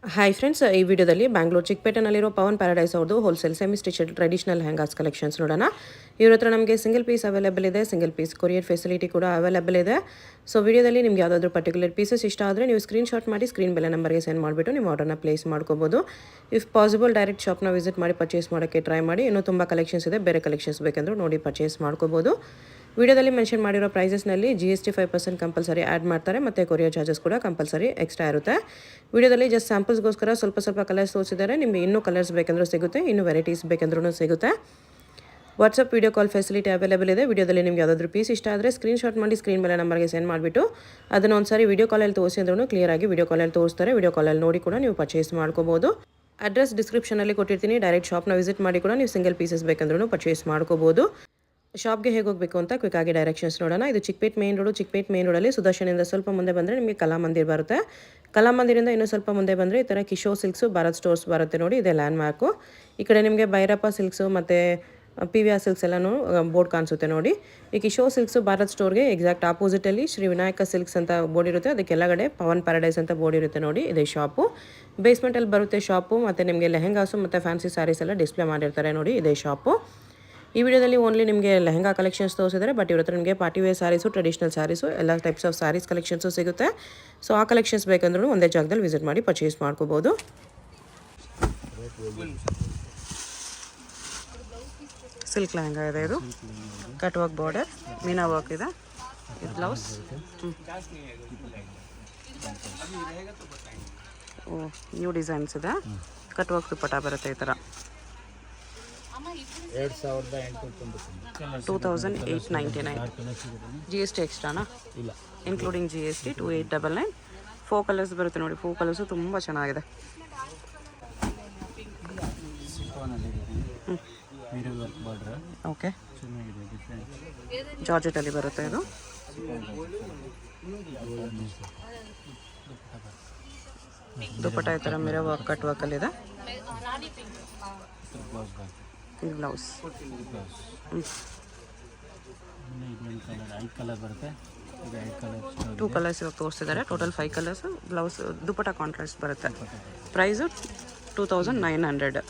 Hi friends, ಈ ವಿಡಿಯೋದಲ್ಲಿ Bangalore ಚಿಕ್ಕಪೇಟೆನಲ್ಲಿರೋ Pavan paradise ಅವ್ರದ್ದು ಹೋಲ್ಸೇಲ್ ಸೆಮಿ ಸ್ಟಿಚೆಡ್ ಟ್ರೆಡಿಷನಲ್ ಹ್ಯಾಂಗಾಸ್ ಕಲೆಕ್ಷನ್ಸ್ ನೋಡೋಣ. ಇವ್ರ ಹತ್ರ ನಮಗೆ ಸಿಂಗಲ್ ಪೀಸ್ ಅವೈಲೇಬಲ್ ಇದೆ, ಸಿಂಗಲ್ ಪೀಸ್ ಕೊರಿಯರ್ ಫೆಸಿಲಿಟಿ ಕೂಡ ಅವೈಲೇಬಲ್ ಇದೆ. ಸೊ ವಿಡಿಯೋದಲ್ಲಿ ನಿಮ್ಗೆ ಯಾವುದಾದ್ರೂ ಪರ್ಟಿಕ್ಯುಲರ್ ಪೀಸಸ್ ಇಷ್ಟ ಆದರೆ ನೀವು ಸ್ಕ್ರೀನ್ಶಾಟ್ ಮಾಡಿ ಸ್ಕ್ರೀನ್ ಬೆಲೆ ನಂಬರ್ಗೆ ಸೆಂಡ್ ಮಾಡಿಬಿಟ್ಟು ನೀವು ಆರ್ಡರ್ನ ಪ್ಲೇಸ್ ಮಾಡ್ಕೋಬೋದು. ಇಫ್ ಪಾಸಿಬಲ್ ಡೈರೆಕ್ಟ್ ಶಾಪ್ನ ವಿಸಿಟ್ ಮಾಡಿ ಪರ್ಚೇಸ್ ಮಾಡೋಕ್ಕೆ ಟ್ರೈ ಮಾಡಿ. ಇನ್ನೂ ತುಂಬ ಕಲೆಕ್ಷನ್ಸ್ ಇದೆ, ಬೇರೆ ಕಲೆಕ್ಷನ್ಸ್ ಬೇಕೆಂದರೂ ನೋಡಿ ಪರ್ಚೇಸ್ ಮಾಡ್ಕೋಬೋದು. ವಿಡಿಯೋದಲ್ಲಿ ಮೆನ್ಷನ್ ಮಾಡಿರೋ ಪ್ರೈಸಸ್ನಲ್ಲಿ GST 5% ಕಂಪಲ್ಸರಿ ಆ್ಯಡ್ ಮಾಡ್ತಾರೆ ಮತ್ತು ಕೊರಿಯರ್ ಚಾರ್ಜಸ್ ಕೂಡ ಕಂಪಲ್ಸರಿ ಎಕ್ಸ್ಟ್ರಾ ಇರುತ್ತೆ. ವಿಡಿಯೋದಲ್ಲಿ ಜಸ್ಟ್ ಸ್ಯಾಂಪಲ್ಸ್ಗೋಸ್ಕರ ಸ್ವಲ್ಪ ಕಲರ್ಸ್ ತೋರಿಸಿದ್ದಾರೆ. ನಿಮಗೆ ಇನ್ನೂ ಕಲರ್ಸ್ ಬೇಕೆಂದರೂ ಸಿಗುತ್ತೆ, ಇನ್ನೂ ವೆರೈಟೀಸ್ ಬೇಕೆಂದ್ರೂ ಸಿಗುತ್ತೆ. WhatsApp video call facility available ಇದೆ. ವಿಡಿಯೋದಲ್ಲಿ ನಿಮ್ಗೆ ಯಾವುದಾದ್ರೂ ಪೀಸ್ ಇಷ್ಟ ಆದರೆ ಸ್ಕ್ರೀನ್ಶಾಟ್ ಮಾಡಿ ಸ್ಕ್ರೀನ್ ಮೇಲೆ ನಂಬರ್ಗೆ ಸೆಂಡ್ ಮಾಡಿಬಿಟ್ಟು ಅದನ್ನು ಒಂದ್ಸಾರಿ ವಿಡಿಯೋ ಕಾಲಲ್ಲಿ ತೋರಿಸಿದ್ರೂ ಕ್ಲಿಯರಾಗಿ ವಿಡಿಯೋ ಕಾಲಲ್ಲಿ ತೋರಿಸ್ತಾರೆ. ವಿಡಿಯೋ ಕಾಲಲ್ಲಿ ನೋಡಿ ಕೂಡ ನೀವು ಪರ್ಚೇಸ್ ಮಾಡ್ಕೋಬೋದು. ಅಡ್ರೆಸ್ ಡಿಸ್ಕ್ರಿಪ್ಷನಲ್ಲಿ ಕೊಟ್ಟಿರ್ತೀನಿ. ಡೈರೆಕ್ಟ್ ಶಾಪ್ನ ವಿಸಿಟ್ ಮಾಡಿ ಕೂಡ ನೀವು ಸಿಂಗಲ್ ಪೀಸಸ್ ಬೇಕೆಂದ್ರೂ ಪರ್ಚೇಸ್ ಮಾಡ್ಕೋಬೋದು. ಶಾಪ್ಗೆ ಹೇಗೆ ಹೋಗಬೇಕು ಅಂತ ಕ್ವಿಕ್ಕಾಗಿ ಡೈರೆಕ್ಷನ್ಸ್ ನೋಡೋಣ. ಇದು ಚಿಕ್ಕಪೇಟ್ ಮೇನ್ ರೋಡಲ್ಲಿ ಸುದರ್ಶನಿಂದ ಸ್ವಲ್ಪ ಮುಂದೆ ಬಂದರೆ ನಿಮಗೆ ಕಲಾಮಂದಿರ್ ಬರುತ್ತೆ. ಕಲಾಮಂದಿರಿಂದ ಇನ್ನೂ ಸ್ವಲ್ಪ ಮುಂದೆ ಬಂದರೆ ಈ ಥರ ಕಿಶೋರ್ ಸಿಲ್ಕ್ಸು ಭಾರತ್ ಸ್ಟೋರ್ಸ್ ಬರುತ್ತೆ ನೋಡಿ, ಇದೆ ಲ್ಯಾಂಡ್ ಮಾರ್ಕು. ಈ ಕಡೆ ನಿಮಗೆ ಭೈರಪ್ಪ ಸಿಲ್ಕ್ಸು ಮತ್ತು PVR ಸಿಲ್ಕ್ಸ್ ಎಲ್ಲನೂ ಬೋರ್ಡ್ ಕಾಣಿಸುತ್ತೆ ನೋಡಿ. ಈ ಕಿಶೋರ್ ಸಿಲ್ಕ್ಸು ಭಾರತ್ ಸ್ಟೋರ್ಗೆ ಎಕ್ಸಾಕ್ಟ್ ಆಪೋಸಿಟಲ್ಲಿ ಶ್ರೀ ವಿನಾಯಕ ಸಿಲ್ಕ್ಸ್ ಅಂತ ಬೋರ್ಡ್ ಇರುತ್ತೆ. ಅದಕ್ಕೆಲ್ಲಗಡೆ ಪವನ್ ಪ್ಯಾರಡೈಸ್ ಅಂತ ಬೋರ್ಡ್ ಇರುತ್ತೆ ನೋಡಿ, ಇದೇ ಶಾಪು. ಬೇಸ್ಮೆಂಟಲ್ಲಿ ಬರುತ್ತೆ ಶಾಪು. ಮತ್ತು ನಿಮಗೆ ಲೆಹೆಂಗಾಸು ಮತ್ತು ಫ್ಯಾನ್ಸಿ ಸ್ಯಾರೀಸ್ ಎಲ್ಲ ಡಿಸ್ಪ್ಲೇ ಮಾಡಿರ್ತಾರೆ ನೋಡಿ, ಇದೇ ಶಾಪು. ಈ ವಿಡಿಯೋದಲ್ಲಿ ಓನ್ಲಿ ನಿಮಗೆ ಲೆಹಂಗಾ ಕಲೆಕ್ಷನ್ಸ್ ತೋರಿಸಿದರೆ, ಬಟ್ ಇವ್ರ ಹತ್ರ ನಿಮಗೆ party wear sarees, traditional sarees, ಎಲ್ಲ ಟೈಪ್ಸ್ ಆಫ್ ಸ್ಯಾರೀಸ್ ಕಲೆಕ್ಷನ್ಸು ಸಿಗುತ್ತೆ. ಸೊ ಆ ಕಲೆಕ್ಷನ್ಸ್ ಬೇಕಂದ್ರೂ ಒಂದೇ ಜಾಗದಲ್ಲಿ ವಿಸಿಟ್ ಮಾಡಿ ಪರ್ಚೇಸ್ ಮಾಡ್ಕೋಬೋದು. ಸಿಲ್ಕ್ ಲೆಹಂಗಾ ಇದೆ, ಇದು ಕಟ್ ವರ್ಕ್ ಬಾರ್ಡರ್, ಮೀನಾ ವರ್ಕ್ ಇದೆ, ಇದು ಬ್ಲೌಸ್. ಓ, ನ್ಯೂ ಡಿಸೈನ್ಸ್ ಇದೆ. ಕಟ್ ವರ್ಕ್ ದುಪ್ಪಟ್ಟ ಬರುತ್ತೆ ಈ ಥರ. 2899. GST ಎಕ್ಸ್ಟ್ರಾನಾ? ಇಲ್ಲ, ಇನ್ಕ್ಲೂಡಿಂಗ್ GST 2899. 4 ಕಲರ್ಸ್ ಬರುತ್ತೆ ನೋಡಿ. 4 ಕಲರ್ಸು ತುಂಬ ಚೆನ್ನಾಗಿದೆ. ಓಕೆ, ಜಾರ್ಜೆಟಲ್ಲಿ ಬರುತ್ತೆ ಇದು. ದುಪ್ಪಟ್ಟ ಈ ಥರ ಮಿರರ್ ವರ್ಕ್ ಕಟ್ ವರ್ಕಲ್ಲಿದೆ. ಇದು ಬ್ಲೌಸ್. 2 ಕಲರ್ಸ್ ಇವಾಗ ತೋರಿಸ್ತಿದ್ದಾರೆ. Total 5 colours. Blouse dupatta contrast ಬರುತ್ತೆ. Price 2900.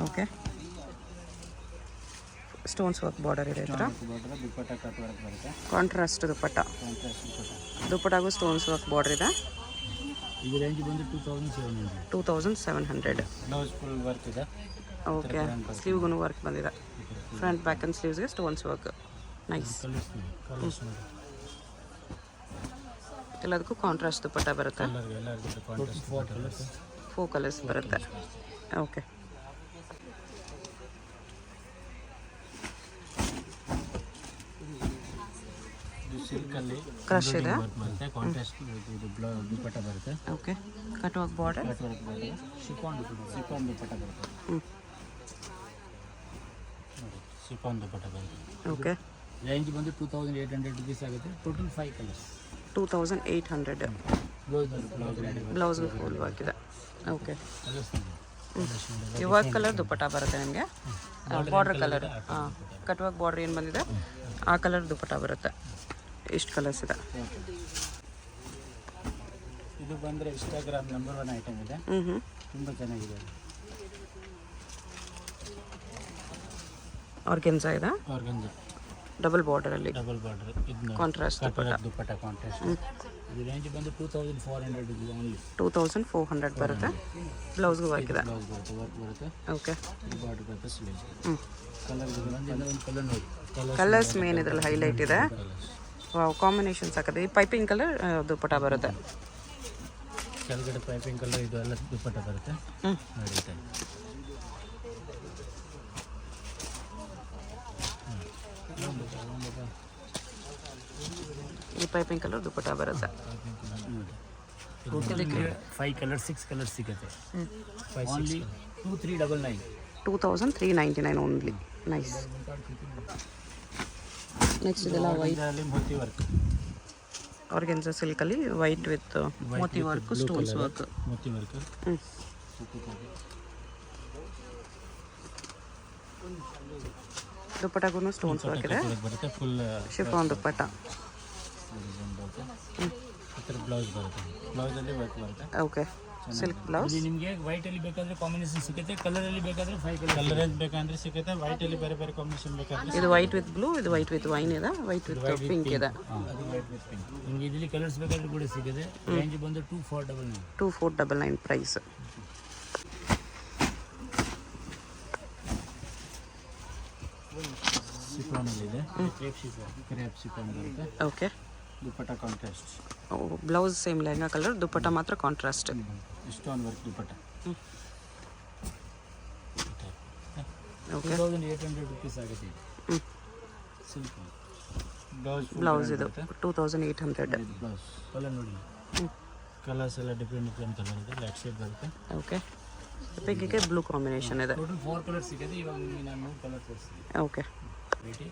Okay, stones work border ಇದೆ. ಕಾಂಟ್ರಾಸ್ಟ್ ದುಪ್ಪಟ್ಟ. ದುಪ್ಪಟ್ಟಾಗೂ ಸ್ಟೋನ್ಸ್ ವರ್ಕ್ ಬಾರ್ಡರ್ ಇದೆ. ಈ ರೇಂಜ್ ಬಂದು 2700. ಬ್ಲೌಸ್ ಫುಲ್ ವರ್ಕ್ ಇದೆ. ಓಕೆ, ಸ್ಲೀವ್ಗೂ ವರ್ಕ್ ಬಂದಿದೆ. ಫ್ರಂಟ್ ಬ್ಯಾಕ್ ಆ್ಯಂಡ್ ಸ್ಲೀವ್ಸ್ಗೆ ಸ್ಟೋನ್ಸ್ ವರ್ಕ್. ನೈಸ್. ಎಲ್ಲದಕ್ಕೂ ಕಾಂಟ್ರಾಸ್ಟ್ ದುಪ್ಪಟ್ಟ ಬರುತ್ತೆ. 4 ಕಲರ್ಸ್ ಬರುತ್ತೆ. ಓಕೆ, ಕ್ರಶ್ ಇದೆ. ದುಪ್ಪಟ್ಟ ಬರುತ್ತೆ. Okay, cut work border. Chiffon dupatta ಬರುತ್ತೆ. ಶಿಫಾನ್ ದುಪ್ಪಟ್ಟ ಬರುತ್ತೆ. ಓಕೆ, ರೇಂಜ್ ಬಂದು 2800 ರುಪೀಸ್ ಆಗುತ್ತೆ. Total 5 colours. 2800. ಬ್ಲೌಸ್ಗೆ ಫುಲ್ ವರ್ಕ್ ಇದೆ. ಓಕೆ, ಈ ವರ್ಕ್ ಕಲರ್ ದುಪ್ಪಟ್ಟ ಬರುತ್ತೆ ನಿಮಗೆ. Border colour, cut work border ಏನು ಬಂದಿದೆ ಆ ಕಲರ್ ದುಪ್ಪಟ್ಟ ಬರುತ್ತೆ. ಇಷ್ಟು ಕಲರ್ಸ್ ಇದೆ. ಇದು ಬಂದರೆ ಇನ್ಸ್ಟಾಗ್ರಾಮ್ ನಂಬರ್ 1 ಐಟಮ್ ಇದೆ. ತುಂಬ ಚೆನ್ನಾಗಿದೆ. ಆರ್ಗೆನ್ಸಾ ಇದೆ. ಡಬಲ್ ಬಾರ್ಡರಲ್ಲಿ. Contrast dupatta contrast. ಇದು ರೇಂಜ್ ಬಂದು 2400 ಓನ್ಲಿ. 2400 ಬರುತ್ತೆ. ಬ್ಲೌಸ್ಗೂ ವರ್ಕ್ ಇದೆ. ವರ್ಕ್ ಬರುತ್ತೆ. ಓಕೆ, ಬಾರ್ಡರ್ ಬರುತ್ತೆ. ಸ್ಲೀವ್. ಕಲರ್ ನೋಡಿ. ಕಲರ್ಸ್ ಮೇನ್ ಇದರಲ್ಲಿ ಹೈಲೈಟ್ ಇದೆ. ವಾವ್, ಕಾಂಬಿನೇಷನ್ ಸಾಕದೆ. ಈ ಪೈಪಿಂಗ್ ಕಲರ್ ದುಪ್ಪಟ್ಟ ಬರುತ್ತೆ. ಕೆಳಗಡೆ ಪೈಪಿಂಗ್ ಕಲರ್ ಇದು ಎಲ್ಲ ದುಪ್ಪಟ್ಟ ಬರುತ್ತೆ. ನಡೀತಾ ಈ ಪೈಪಿಂಗ್ ಕಲರ್ ದುಪ್ಪಟ್ಟ ಬರುತ್ತೆ. 5 ಕಲರ್ 6 ಕಲರ್ ಸಿಗುತ್ತೆ. ಓನ್ಲಿ 2399. 2399 ಓನ್ಲಿ. ನೈಸ್. ನೆಕ್ಸ್ಟ್ ಇದೆಲ್ಲ ವೈಟ್ ಮೋತಿ ವರ್ಕ್. ಆರ್ಗೆನ್ಸಾ ಸಿಲ್ಕಲ್ಲಿ ವೈಟ್ ವಿತ್ ಮೋತಿ ವರ್ಕ್, ಸ್ಟೋನ್ಸ್ ವರ್ಕ್. ಮೋತಿ ವರ್ಕ್. ದುಪ್ಪಟ್ಟಗೂ ಸ್ಟೋನ್ಸ್ ವರ್ಕ್ ಇದೆ. ಬರುತ್ತೆ ಫುಲ್ ಶಿಫಾನ್ ದುಪ್ಪಟ್ಟ. ಈ ಥರ ಬ್ಲೌಸ್ ಬರುತ್ತೆ. ಬ್ಲೌಸಲ್ಲಿ ವರ್ಕ್ ಬರುತ್ತೆ. Okay, silk blouse. ಇಲ್ಲಿ ನಿಮಗೆ ವೈಟಲ್ಲಿ ಬೇಕಾದರೆ ಕಾಂಬಿನೇಷನ್ ಸಿಗುತ್ತೆ, ಕಲರಲ್ಲಿ ಬೇಕಾದರೆ 5 ಕಲರ್ ಬೇಕಂದ್ರೆ ಸಿಗುತ್ತೆ. ವೈಟಲ್ಲಿ ಬೇರೆ ಬೇರೆ ಕಾಂಬಿನೇಷನ್ ಬೇಕಾದ್ರೆ ಇದು ವೈಟ್ ವಿತ್ ಬ್ಲೂ, ಇದು ವೈಟ್ ವಿತ್ ವೈನ್ ಇದೆ, ವೈಟ್ ವಿತ್ ಪಿಂಕ್ ಇದೆ. ಅದು ವೈಟ್ ವಿತ್ ಪಿಂಕ್. ನಿಮಗೆ ಇದರಲ್ಲಿ ಕಲರ್ಸ್ ಬೇಕಾದ್ರೆ ಕೂಡ ಸಿಗುತ್ತೆ. ರೇಂಜ್ ಬಂದು 2499. 2499 ಪ್ರೈಸ್. ಶಿಫಾನಲ್ಲಿದೆ. ಕ್ರೇಪ್ ಶಿಫಾನ್ ಬರುತ್ತೆ. Okay. Dupatta contrast. Blouse same lehenga colour, dupatta ಮಾತ್ರ contrast. Stone work dupatta. Okay. 2800 rupees ಆಗುತ್ತೆ. ಸಿಲ್ಕ್ ಬ್ಲೌಸ್ ಇದು 2800. ಬ್ಲೌಸ್ ಕಲರ್ ನೋಡಿ. ಕಲರ್ಸ್ ಎಲ್ಲ ಡಿಫ್ರೆಂಟ್ ಕಲರ್ ಇದೆ. ಲೈಟ್ ಶೇಡ್ ಬರುತ್ತೆ. ಓಕೆ. ಪಿಂಕಿಗೆ ಬ್ಲೂ ಕಾಂಬಿನೇಷನ್ ಇದೆ. ಟೋಟಲ್ 4 ಕಲರ್ ಸಿಗುತ್ತೆ. ಇವಾಗ ನಿಮಗೆ ನಾನು 3 ಕಲರ್ ತೋರಿಸ್ತೀನಿ. ಓಕೆ. ವೆರೈಟಿ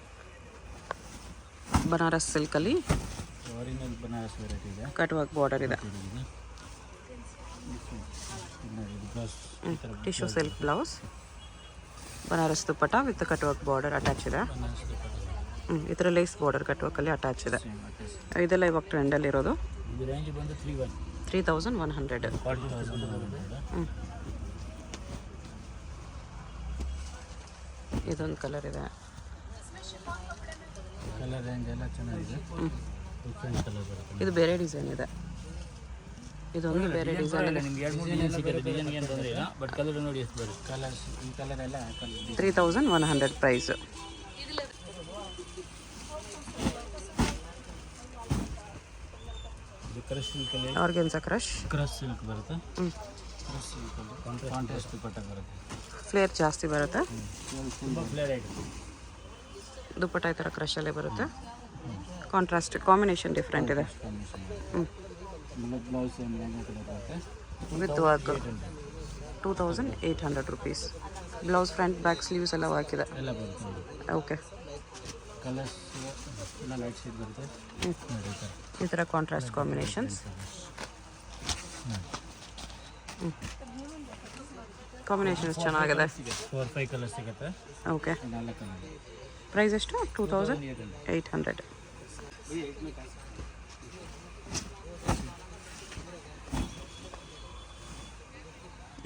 ಬನಾರಸ್ ಸಿಲ್ಕಲ್ಲಿ ಒರಿಜಿನಲ್ ಬನಾರಸ್ ವೆರೈಟಿ ಇದೆ. ಕಟ್ ವರ್ಕ್ ಬಾರ್ಡರ್ ಇದೆ. Blouse tissue silk blouse, Banaras dupatta with cut work border attach ಇದೆ. ಈ ಥರ ಲೇಸ್ ಬಾರ್ಡರ್ ಕಟ್ ವರ್ಕಲ್ಲಿ ಅಟ್ಯಾಚ್ ಇದೆ. ಇದೆಲ್ಲ ಇವಾಗ ಟ್ರೆಂಡಲ್ಲಿ ಇರೋದು. ಇದು ರೇಂಜ್ ಬಂದು 3100. 40,000. ಇದೊಂದು ಕಲರ್ ಇದೆ. ಕಲರ್ ರೇಂಜ್ ಎಲ್ಲ ಚೆನ್ನಾಗಿದೆ. ಡಿಫ್ರೆಂಟ್ ಕಲರ್ ಬರುತ್ತೆ. ಇದು ಬೇರೆ ಡಿಸೈನ್ ಇದೆ. ಇದೊಂದು ಬೇರೆ ಡಿಸೈನ್ ಇದೆ. ನಿಮ್ಗೆ 2-3 ಡಿಸೈನ್ ಸಿಗುತ್ತೆ. ಡಿಸೈನ್ ಏನು ತೊಂದರೆ ಇಲ್ಲ, ಬಟ್ ಕಲರ್ ನೋಡಿ ಎಷ್ಟು ಬರುತ್ತೆ. ಕಲರ್ಸ್ ಈ ಕಲರ್ ಎಲ್ಲ 3100 ಪ್ರೈಸ್. ಇದು ಕ್ರಶ್ ಸಿಲ್ಕ್ ಅಲ್ಲಿ ಆರ್ಗೆನ್ಸಾ ಕ್ರಶ್ ಸಿಲ್ಕ್ ಬರುತ್ತೆ. ಕ್ರಶ್ ಸಿಲ್ಕ್ ಅಲ್ಲಿ ಕಾಂಟ್ರಾಸ್ಟ್ ದುಪ್ಪಟ್ಟ ಬರುತ್ತೆ. ಫ್ಲೇರ್ ಜಾಸ್ತಿ ಬರುತ್ತೆ. ತುಂಬ ಫ್ಲೇರ್ ಆಗಿದೆ. ದುಪ್ಪಟ್ಟ ಈ ಥರ ಕ್ರಶಲ್ಲೇ ಬರುತ್ತೆ. ಕಾಂಟ್ರಾಸ್ಟ್ ಕಾಂಬಿನೇಷನ್ ಡಿಫ್ರೆಂಟ್ ಇದೆ. ಬ್ಲೌಸ್ ಲೆಹಂಗಾ ಕಲರ್ ಬರುತ್ತೆ. With work 2800 rupees. Blouse front back sleeves ಎಲ್ಲ ವರ್ಕ್ ಇದೆ. ಎಲ್ಲ ಬರುತ್ತೆ ನೋಡಿ. ಓಕೆ. ಕಲರ್ಸ್ ಎಲ್ಲ ಲೈಟ್ ಶೇಡ್ ಬರುತ್ತೆ. ನೋಡಿ ಸರ್, ಈ ಥರ ಕಾಂಟ್ರಾಸ್ಟ್ ಕಾಂಬಿನೇಷನ್ಸ್. ಕಾಂಬಿನೇಷನ್ಸ್ ಚೆನ್ನಾಗಿದೆ. 4-5 ಕಲರ್ ಸಿಗುತ್ತೆ. ಓಕೆ. 4 ಕಲರ್. ಪ್ರೈಸ್ ಎಷ್ಟು? 2800.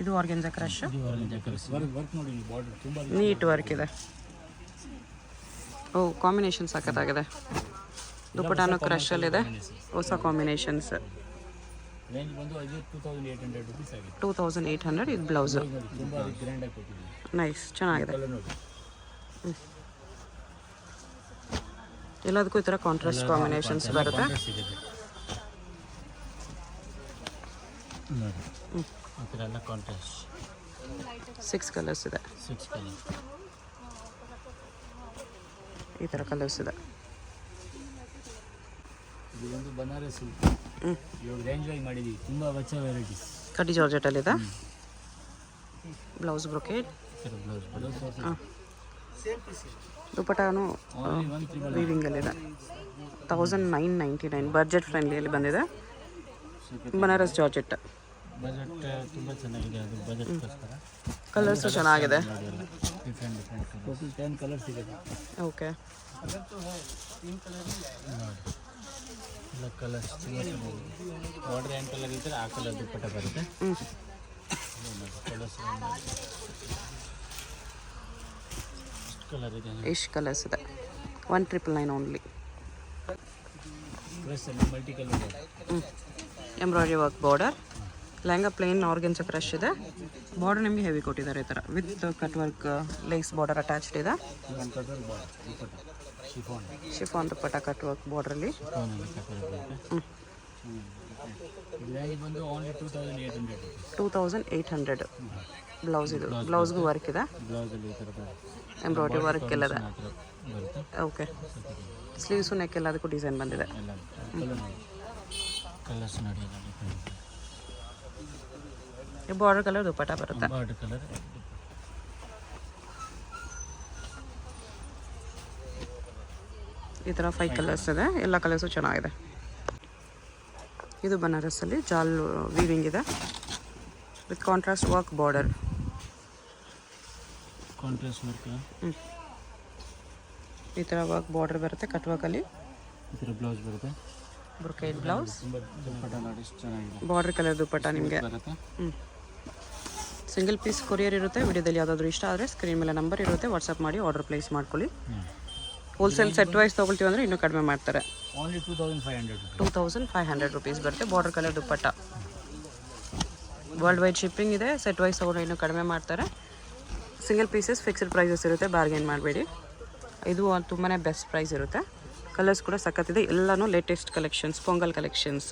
ಇದು ಆರ್ಗೆನ್ಸಾ ಕ್ರಶ್. ವರ್ಕ್ ನೋಡಿ, ಬಾರ್ಡರ್ ತುಂಬ ನೀಟ್ ವರ್ಕ್ ಇದೆ. ಓ, ಕಾಂಬಿನೇಷನ್ ಸಖತ್ತಾಗಿದೆ. ದುಪ್ಪಟಾನು ಕ್ರಶಲ್ಲಿದೆ. ಹೊಸ ಕಾಂಬಿನೇಷನ್ಸ್. ರೇಂಜ್ ಬಂದು 2800 ರುಪೀಸ್ ಆಗಿದೆ. 2800. ಇದು ಬ್ಲೌಸು. ತುಂಬ ಗ್ರ್ಯಾಂಡ್ ಆಗಿ ಕೊಟ್ಟಿದ್ದೀನಿ. ನೈಸ್, ಚೆನ್ನಾಗಿದೆ. ಕಲರ್ ನೋಡಿ. ಎಲ್ಲದಕ್ಕೂ ಈ ಥರ ಕಾಂಟ್ರಾಸ್ಟ್ ಕಾಂಬಿನೇಷನ್ಸ್ ಬರುತ್ತೆ. ಸಿಗುತ್ತೆ ನೋಡಿ. ಈ ಥರ ಎಲ್ಲ ಕಾಂಟ್ರಾಸ್ಟ್ 6 ಕಲರ್ಸ್ ಇದೆ. 6 ಕಲರ್. ಈ ಥರ ಕಲರ್ಸ್ ಇದೆ. ಇದು ಒಂದು ಬನಾರಸ್ ಸಿಲ್ಕ್. ಇವಾಗ ರೇಂಜ್ ಆಗಿ ಮಾಡಿದ್ದೀವಿ. ತುಂಬ ಹೊಸ ವೆರೈಟೀಸ್. ಕಡ್ಡಿ ಜಾರ್ಜೆಟಲ್ಲಿದೆ. Blouse brocade. ಬ್ಲೌಸ್ ದುಪ್ಪಟಾನು ವೀವಿಂಗಲ್ಲಿದೆ. 1999. ಬಜೆಟ್ ಫ್ರೆಂಡ್ಲಿಯಲ್ಲಿ ಬಂದಿದೆ. ಬನಾರಸ್ ಜಾರ್ಜೆಟ್. ಬಜೆಟ್ ತುಂಬ ಚೆನ್ನಾಗಿದೆ. ಅದು ಬಜೆಟ್ಗೋಸ್ಕರ. ಕಲರ್ಸು ಚೆನ್ನಾಗಿದೆ. ಡಿಫ್ರೆಂಟ್ ಟೋಟಲ್ 10 ಕಲರ್ ಸಿಗುತ್ತೆ. ಓಕೆ. ನೋಡಿ ಎಲ್ಲ ಕಲರ್ಸ್ ತುಂಬ ಚೆನ್ನಾಗಿದೆ. ಆರ್ಡರ್ ಏನು ಕಲರ್ ಇದ್ದರೆ ಆ ಕಲರ್ ದುಪ್ಪಟ್ಟ ಬರುತ್ತೆ. ಕಲರ್ಸ್ ಕಲರ್ ಇದೆ. ಎಷ್ಟು ಕಲರ್ಸ್ ಇದೆ? 1999 ಓನ್ಲಿ. ಡ್ರೆಸ್ಸಲ್ಲಿ ಮಲ್ಟಿ ಕಲರ್ ಇದೆ. Embroidery work border. Lehenga plain organza crush ಇದೆ. ಬಾರ್ಡರ್ ನಿಮಗೆ ಹೆವಿ ಕೊಟ್ಟಿದ್ದಾರೆ ಈ ಥರ with cut work lace border attached ಇದೆ. ಶಿಫಾನ್ ದುಪ್ಪಟ್ಟ ಕಟ್ ವರ್ಕ್ ಬಾರ್ಡ್ರಲ್ಲಿ. ಬಂದು ಓನ್ಲಿ 2800. 2800. ಬ್ಲೌಸ್ ಇದು. ಬ್ಲೌಸ್ಗೂ ವರ್ಕ್ ಇದೆ. ಬ್ಲೌಸಲ್ಲಿ ಈ ಥರ ಎಂಬ್ರಾಯ್ಡ್ರಿ ವರ್ಕ್ ಎಲ್ಲ ಇದೆ. ಬರುತ್ತೆ. ಓಕೆ. ಸ್ಲೀವ್ಸು ನೆಕ್ ಎಲ್ಲದಕ್ಕೂ ಡಿಸೈನ್ ಬಂದಿದೆ. ಎಲ್ಲ ಕಲರ್ಸ್ ನೋಡಿ. ಬಾರ್ಡರ್ ಕಲರ್ ದುಪ್ಪಟ್ಟ ಬರುತ್ತೆ. Border colour. ಈ ಥರ 5 ಕಲರ್ಸ್ ಇದೆ. ಎಲ್ಲ ಕಲರ್ಸು ಚೆನ್ನಾಗಿದೆ. ಇದು ಬನಾರಸ್ಸಲ್ಲಿ ಜಾಲ್ ವೀವಿಂಗ್ ಇದೆ with contrast work border. Contrast work. ಈ ಥರ ವರ್ಕ್ ಬಾರ್ಡರ್ ಬರುತ್ತೆ ಕಟ್ ವರ್ಕಲ್ಲಿ. ಈ ಥರ ಬ್ಲೌಸ್ ಬರುತ್ತೆ. ಬ್ರೊಕೇಡ್ ಬ್ಲೌಸ್, ದುಪ್ಪಟ್ಟ ನೋಡಿ ಎಷ್ಟು ಚೆನ್ನಾಗಿದೆ. ಬಾರ್ಡರ್ ಕಲರ್ ದುಪ್ಪಟ್ಟ ನಿಮಗೆ. ಬರುತ್ತೆ. ಸಿಂಗಲ್ ಪೀಸ್ ಕೊರಿಯರ್ ಇರುತ್ತೆ. ವಿಡಿಯೋದಲ್ಲಿ ಯಾವುದಾದ್ರೂ ಇಷ್ಟ ಆದರೆ ಸ್ಕ್ರೀನ್ ಮೇಲೆ ನಂಬರ್ ಇರುತ್ತೆ, ವಾಟ್ಸಪ್ ಮಾಡಿ ಆರ್ಡರ್ ಪ್ಲೇಸ್ ಮಾಡ್ಕೊಳ್ಳಿ. ಹೋಲ್ಸೇಲ್ ಸೆಟ್ ವೈಸ್ ತೊಗೊಳ್ತೀವಿ ಅಂದರೆ ಇನ್ನೂ ಕಡಿಮೆ ಮಾಡ್ತಾರೆ. ಓನ್ಲಿ 2500. 2500 ರುಪೀಸ್ ಬರುತ್ತೆ. ಬಾರ್ಡರ್ ಕಲರ್ ದುಪ್ಪಟ್ಟ. ವರ್ಲ್ಡ್ ವೈಡ್ ಶಿಪ್ಪಿಂಗ್ ಇದೆ. ಸೆಟ್ ವೈಸ್ ತೊಗೊಂಡ್ರೆ ಇನ್ನೂ ಕಡಿಮೆ ಮಾಡ್ತಾರೆ. ಸಿಂಗಲ್ ಪೀಸಸ್ ಫಿಕ್ಸ್ಡ್ ಪ್ರೈಸಸ್ ಇರುತ್ತೆ, ಬಾರ್ಗೇನ್ ಮಾಡಬೇಡಿ. ಇದು ತುಂಬಾ ಬೆಸ್ಟ್ ಪ್ರೈಸ್ ಇರುತ್ತೆ. ಕಲರ್ಸ್ ಕೂಡ ಸಖತ್ತಿದೆ. ಎಲ್ಲನೂ ಲೇಟೆಸ್ಟ್ ಕಲೆಕ್ಷನ್ಸ್, ಪೊಂಗಲ್ ಕಲೆಕ್ಷನ್ಸ್.